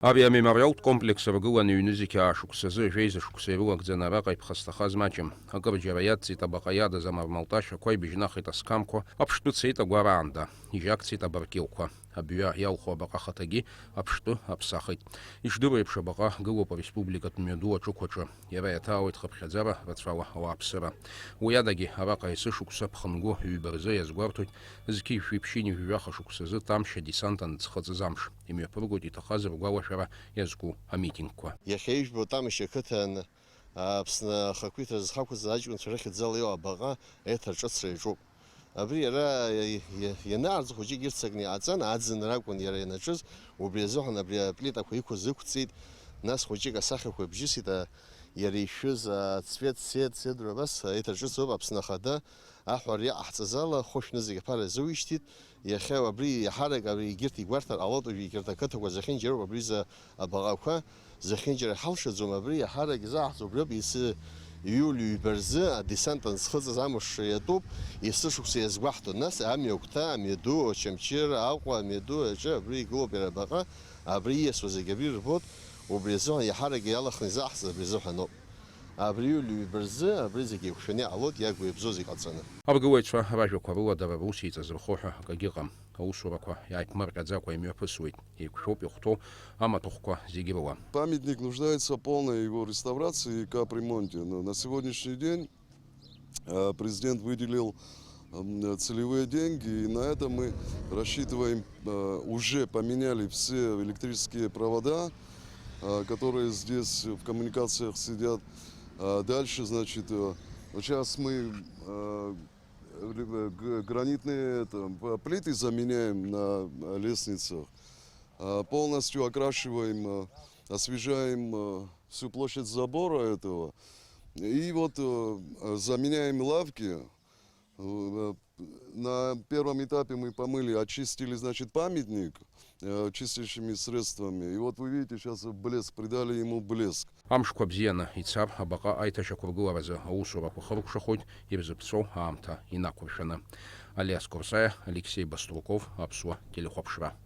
Авиамемориалтә комплекс авагыланы ҩны-зегьы аашықәсазы жәеиза-шықәса ирылагӡаны араҟа иԥхасҭахаз маҷым. Акырџьара иадҵит абаҟа иадыз амармалташьақәа, ибжьнахит асқамқәа, аԥштәы цеит агәараанда, ижьакцеит абаркьылқәа. Абҩа иалху абаҟа ахаҭагьы аԥштәы аԥсахит. Ишдыру еиԥш абаҟа гылоуп ареспубликатә мҩаду аҿықәаҿы. Иара иаҭаауеит хыԥхьаӡара рацәала ауааԥсыра. Уи адагьы араҟа есышықәса ԥхынгәы ҩба рзы иазгәарҭоит зқьи-шәи-ԥшьини жәаха шықәсазы тамшь адесант анӡхыҵыз амш. Имҩаԥыргоит иҭахаз ргәалашәара иазку амитингқәа. Иахьа ижәбо тамшь ақыҭан Аԥсны ахақәиҭра зхақәыз аҷкәынцәа рахьӡала иоуа абаҟа еиҭарҿыцра иаҿуп. Абри иара ианаарӡ хәыҷык ирццакны иааҵан, аӡынра акәын иара ианаҿыз, убри азыҳәан абри аплитақәа иқәыз ықәҵит, нас хәыҷык асахьақәа бжьысит, иара ишәыз ацвет седра абас еиҭарҿыцроуп Аԥсны Ахада аҳәара иаҟаҳҵаз ала хәышәны зегьы аԥара изуишьҭит. Иахьа абри иаҳарак абри егьырҭ игәарҭар ҟалоит, егьырҭ ақыҭақәа зехьынџьароуп абриза абаҟақәа зехьынџьара ҳалшаӡом, абри иаҳарак изааҳҵо убриоуп есі иулиу ҩба рзы адесант анзхыҵыз амш иатәуп, есышықәса иазгәаҳҭо. Нас амҩақәҭа, амҩаду, Очамчыр, Аҟәа, амҩаду аҿы абри игылоуп иара абаҟа, абри ииасуа зегьы абри ирбоит, убри азыҳәан иаҳарак иалаханы изааҳҵаз абри азыҳәаноуп. Абри иулиу ҩба рзы абри зегьы еиқәшәаны иҟалоит, иагу иабзоз иҟаҵаны. Абгылаҩцәа ражәақәа рыладара рус еиҵазырхо ҳәа акагьы ыҟам. Аусурақәа иааиԥмырҟьаӡакәа имҩаԥысуеит. Еиқәшәоуп, ихәҭоу амаҭәахәқәа зегьы рыла. Памятник нуждается в полной его реставрации и капремонте. Но на сегодняшний день президент выделил целевые деньги, и на это мы рассчитываем. Уже поменяли все электрические провода, которые здесь в коммуникациях сидят. Дальше, значит, сейчас мы гранитные плиты заменяем на лестницах, полностью окрашиваем, освежаем всю площадь забора этого, и вот заменяем лавки. На первом этапе мы помыли, очистили, значит, памятник чистящими средствами. И вот вы видите, сейчас блеск, придали ему блеск. Амшқәа бзианы ицап абаҟа аиҭашьақәа ргыларазы аусурақәа хыркәшахоит, ирзыԥҵәоу аамҭа инақәыршәаны. Алиас Курсаиа, Алексей Баструков, Аԥсуа телехәаԥшра.